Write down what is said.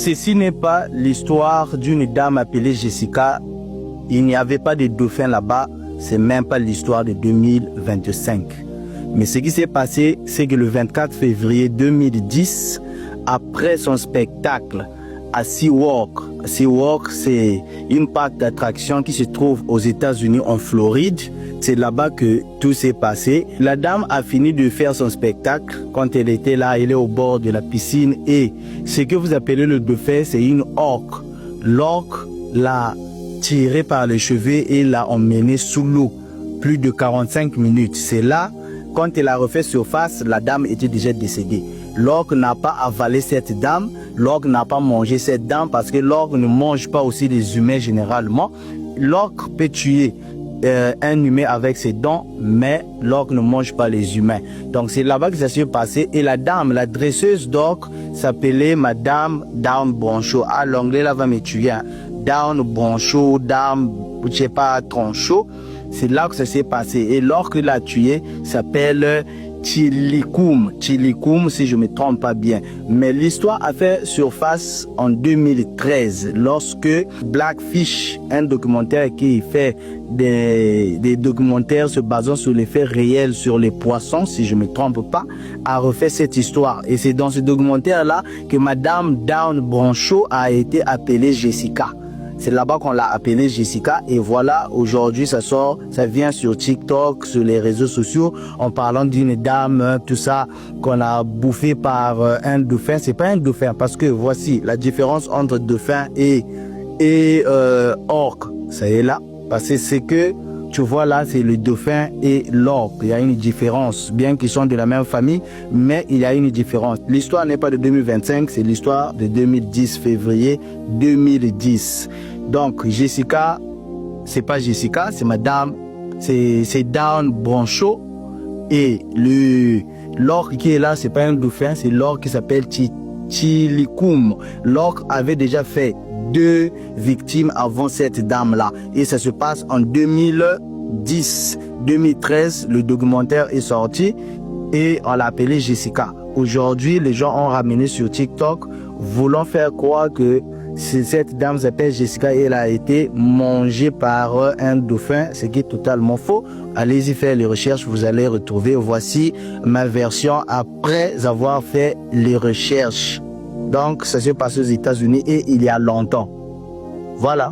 ceci n'est pas l'histoire d'une dame appelée Jessica. Il n'y avait pas de dauphin là-bas. C'est même pas l'histoire de 2025. Mais ce qui s'est passé, c'est que le 24 février 2010, après son spectacle à SeaWorld, c'est une parc d'attractions qui se trouve aux États-Unis en Floride. C'est là-bas que tout s'est passé. La dame a fini de faire son spectacle. Quand elle était là, elle est au bord de la piscine et ce que vous appelez le dauphin, c'est une orque. L'orque l'a tiré par les cheveux et l'a emmené sous l'eau. Plus de 45 minutes. C'est là, quand elle a refait surface, la dame était déjà décédée. L'orque n'a pas avalé cette dame, l'orque n'a pas mangé cette dame parce que l'orque ne mange pas aussi les humains généralement. L'orque peut tuer un humain avec ses dents, mais l'orque ne mange pas les humains. Donc c'est là-bas que ça s'est passé. Et la dame, la dresseuse d'orque, s'appelait Madame Dawn Broncho. Ah, l'anglais là va me tuer. Hein. Dawn Broncho, Dame, je sais pas, Troncho. C'est là que ça s'est passé. Et l'orque l'a tué s'appelle Tilikum, si je me trompe pas bien. Mais l'histoire a fait surface en 2013 lorsque Blackfish, un documentaire qui fait des documentaires se basant sur les faits réels sur les poissons, si je me trompe pas, a refait cette histoire. Et c'est dans ce documentaire-là que Madame Dawn Broncho a été appelée Jessica. C'est là-bas qu'on l'a appelée Jessica et voilà, aujourd'hui ça sort, ça vient sur TikTok, sur les réseaux sociaux, en parlant d'une dame, tout ça, qu'on a bouffé par un dauphin. C'est pas un dauphin parce que voici la différence entre dauphin et orque. Ça y est là, parce que c'est que tu vois là, c'est le dauphin et l'orque. Il y a une différence, bien qu'ils sont de la même famille, mais il y a une différence. L'histoire n'est pas de 2025, c'est l'histoire de 2010, février 2010. Donc, Jessica, c'est pas Jessica, c'est Madame, c'est Dawn Broncho. Et l'orque qui est là, c'est pas un dauphin, c'est l'orque qui s'appelle Tilikum. L'orque avait déjà fait 2 victimes avant cette dame-là. Et ça se passe en 2010, 2013, le documentaire est sorti et on l'a appelé Jessica. Aujourd'hui, les gens ont ramené sur TikTok, voulant faire croire que cette dame s'appelle Jessica et elle a été mangée par un dauphin, ce qui est totalement faux. Allez-y faire les recherches, vous allez retrouver. Voici ma version après avoir fait les recherches. Donc, ça s'est passé aux États-Unis et il y a longtemps. Voilà.